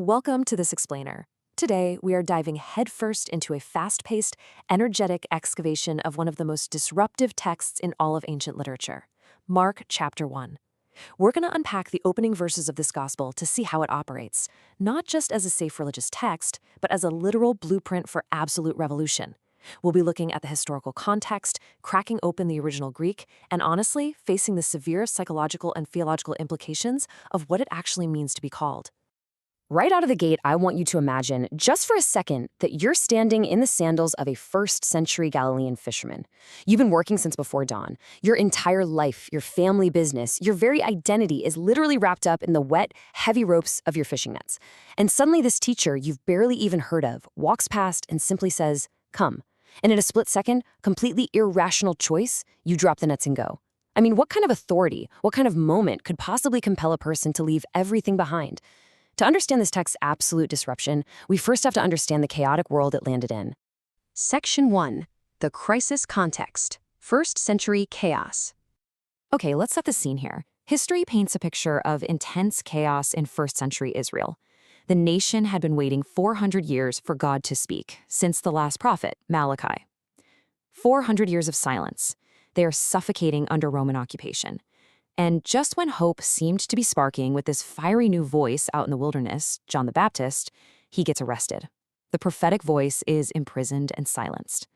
Welcome to this explainer. Today, we are diving headfirst into a fast-paced, energetic excavation of one of the most disruptive texts in all of ancient literature, Mark chapter 1. We're going to unpack the opening verses of this gospel to see how it operates, not just as a safe religious text, but as a literal blueprint for absolute revolution. We'll be looking at the historical context, cracking open the original Greek, and honestly, facing the severe psychological and theological implications of what it actually means to be called. Right out of the gate, I want you to imagine, just for a second, that you're standing in the sandals of a first-century Galilean fisherman. You've been working since before dawn. Your entire life, your family business, your very identity is literally wrapped up in the wet, heavy ropes of your fishing nets. And suddenly this teacher you've barely even heard of walks past and simply says, "Come." And in a split second, completely irrational choice, you drop the nets and go. I mean, what kind of authority, what kind of moment could possibly compel a person to leave everything behind? To understand this text's absolute disruption, we first have to understand the chaotic world it landed in. Section 1. The crisis context. First-century chaos. Okay, let's set the scene here. History paints a picture of intense chaos in first-century Israel. The nation had been waiting 400 years for God to speak, since the last prophet, Malachi. 400 years of silence. They are suffocating under Roman occupation. And just when hope seemed to be sparking with this fiery new voice out in the wilderness, John the Baptist, he gets arrested. The prophetic voice is imprisoned and silenced.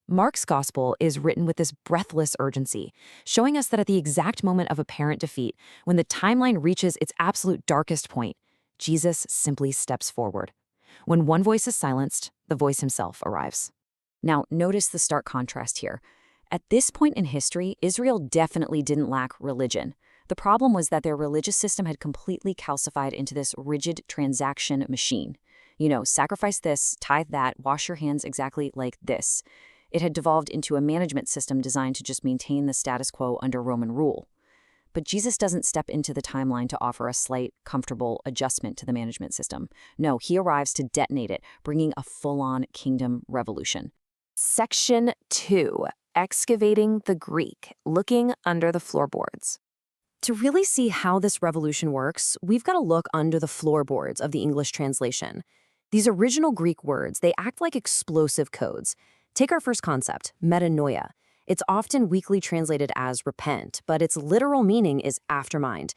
Mark's gospel is written with this breathless urgency, showing us that at the exact moment of apparent defeat, when the timeline reaches its absolute darkest point, Jesus simply steps forward. When one voice is silenced, the voice himself arrives. Now, notice the stark contrast here. At this point in history, Israel definitely didn't lack religion. The problem was that their religious system had completely calcified into this rigid transaction machine. Sacrifice this, tithe that, wash your hands exactly like this. It had devolved into a management system designed to just maintain the status quo under Roman rule. But Jesus doesn't step into the timeline to offer a slight, comfortable adjustment to the management system. No, he arrives to detonate it, bringing a full-on kingdom revolution. Section 2. Excavating the Greek, looking under the floorboards. To really see how this revolution works, we've got to look under the floorboards of the English translation. These original Greek words, they act like explosive codes. Take our first concept, metanoia. It's often weakly translated as repent, but its literal meaning is aftermind.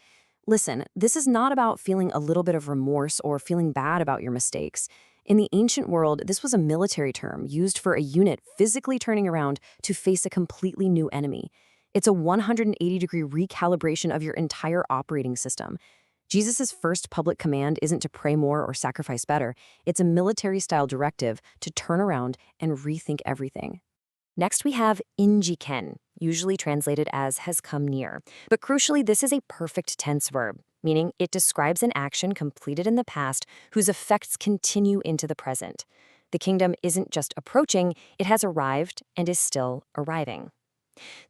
Listen, this is not about feeling a little bit of remorse or feeling bad about your mistakes. In the ancient world, this was a military term used for a unit physically turning around to face a completely new enemy. It's a 180-degree recalibration of your entire operating system. Jesus' first public command isn't to pray more or sacrifice better. It's a military-style directive to turn around and rethink everything. Next, we have injiken, usually translated as has come near. But crucially, this is a perfect tense verb, meaning it describes an action completed in the past whose effects continue into the present. The kingdom isn't just approaching, it has arrived and is still arriving.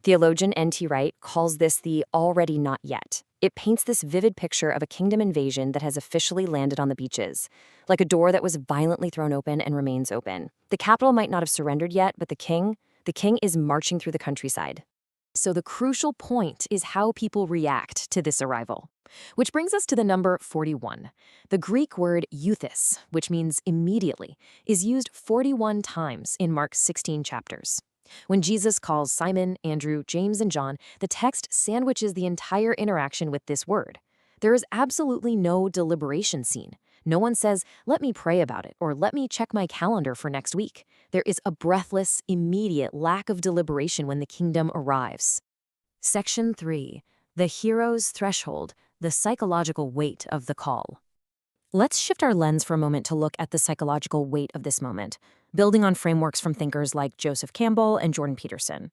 Theologian N.T. Wright calls this the already not yet. It paints this vivid picture of a kingdom invasion that has officially landed on the beaches, like a door that was violently thrown open and remains open. The capital might not have surrendered yet, but the king is marching through the countryside. So the crucial point is how people react to this arrival. Which brings us to the number 41. The Greek word euthys, which means immediately, is used 41 times in Mark's 16 chapters. When Jesus calls Simon, Andrew, James, and John, the text sandwiches the entire interaction with this word. There is absolutely no deliberation scene. No one says, "Let me pray about it," or "Let me check my calendar for next week." There is a breathless, immediate lack of deliberation when the kingdom arrives. Section 3. The hero's threshold, the psychological weight of the call. Let's shift our lens for a moment to look at the psychological weight of this moment, building on frameworks from thinkers like Joseph Campbell and Jordan Peterson.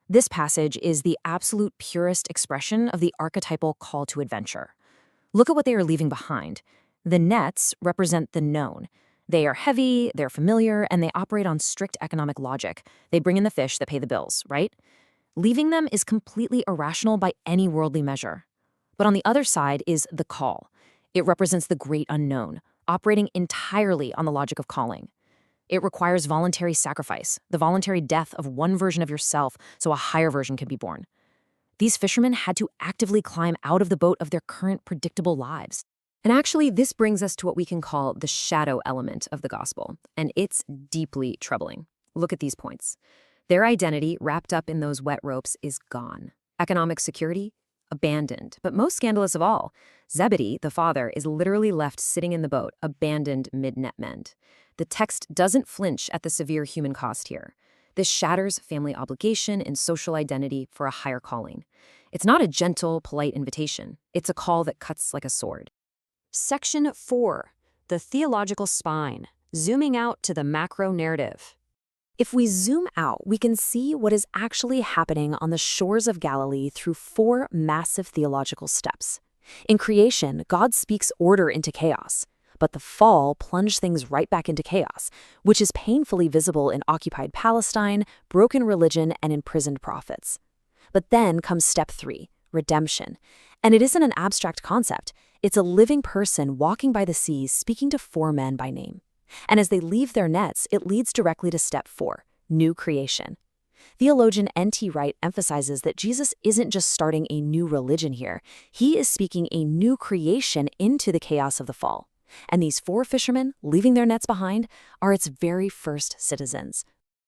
This passage is the absolute purest expression of the archetypal call to adventure. Look at what they are leaving behind. The nets represent the known. They are heavy, they're familiar, and they operate on strict economic logic. They bring in the fish that pay the bills, right? Leaving them is completely irrational by any worldly measure. But on the other side is the call. It represents the great unknown, operating entirely on the logic of calling. It requires voluntary sacrifice, the voluntary death of one version of yourself so a higher version can be born. These fishermen had to actively climb out of the boat of their current predictable lives. And actually, this brings us to what we can call the shadow element of the gospel, and it's deeply troubling. Look at these points. Their identity, wrapped up in those wet ropes, is gone. Economic security, abandoned. But most scandalous of all, Zebedee, the father, is literally left sitting in the boat, abandoned mid-net mend. The text doesn't flinch at the severe human cost here. This shatters family obligation and social identity for a higher calling. It's not a gentle, polite invitation. It's a call that cuts like a sword. Section 4, the theological spine, zooming out to the macro narrative. If we zoom out, we can see what is actually happening on the shores of Galilee through 4 massive theological steps. In creation, God speaks order into chaos, but the fall plunged things right back into chaos, which is painfully visible in occupied Palestine, broken religion, and imprisoned prophets. But then comes step 3, redemption. And it isn't an abstract concept. It's a living person walking by the seas speaking to 4 men by name. And as they leave their nets, it leads directly to step 4, new creation. Theologian N.T. Wright emphasizes that Jesus isn't just starting a new religion here. He is speaking a new creation into the chaos of the fall. And these 4 fishermen, leaving their nets behind, are its very first citizens.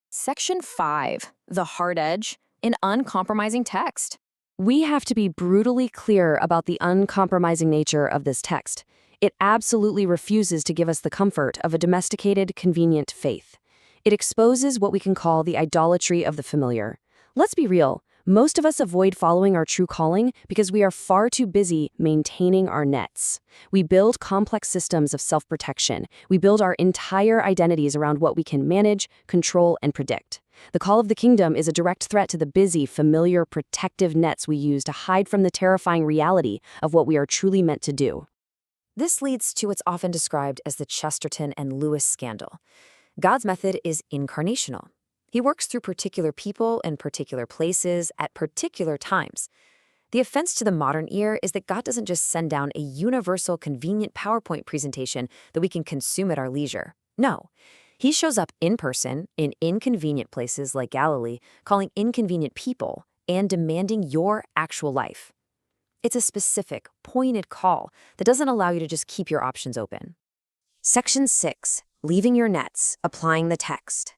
Section 5, the hard edge, an uncompromising text. We have to be brutally clear about the uncompromising nature of this text. It absolutely refuses to give us the comfort of a domesticated, convenient faith. It exposes what we can call the idolatry of the familiar. Let's be real, most of us avoid following our true calling because we are far too busy maintaining our nets. We build complex systems of self-protection. We build our entire identities around what we can manage, control, and predict. The call of the kingdom is a direct threat to the busy, familiar, protective nets we use to hide from the terrifying reality of what we are truly meant to do. This leads to what's often described as the Chesterton and Lewis scandal. God's method is incarnational. He works through particular people and particular places at particular times. The offense to the modern ear is that God doesn't just send down a universal, convenient PowerPoint presentation that we can consume at our leisure. No. He shows up in person, in inconvenient places like Galilee, calling inconvenient people, and demanding your actual life. It's a specific, pointed call that doesn't allow you to just keep your options open. Section 6, leaving your nets, applying the text.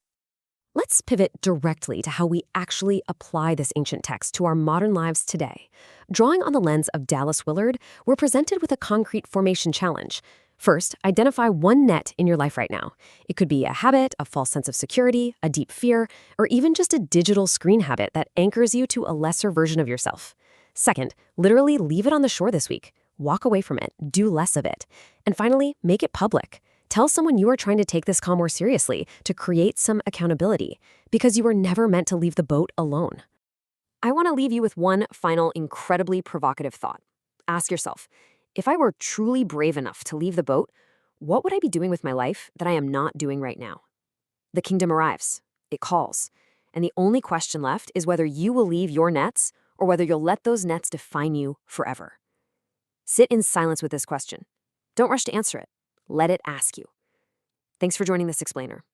Let's pivot directly to how we actually apply this ancient text to our modern lives today. Drawing on the lens of Dallas Willard, we're presented with a concrete formation challenge. First, identify one net in your life right now. It could be a habit, a false sense of security, a deep fear, or even just a digital screen habit that anchors you to a lesser version of yourself. Second, literally leave it on the shore this week. Walk away from it. Do less of it. And finally, make it public. Tell someone you are trying to take this call more seriously to create some accountability, because you were never meant to leave the boat alone. I want to leave you with one final incredibly provocative thought. Ask yourself, if I were truly brave enough to leave the boat, what would I be doing with my life that I am not doing right now? The kingdom arrives. It calls. And the only question left is whether you will leave your nets or whether you'll let those nets define you forever. Sit in silence with this question. Don't rush to answer it. Let it ask you. Thanks for joining this explainer.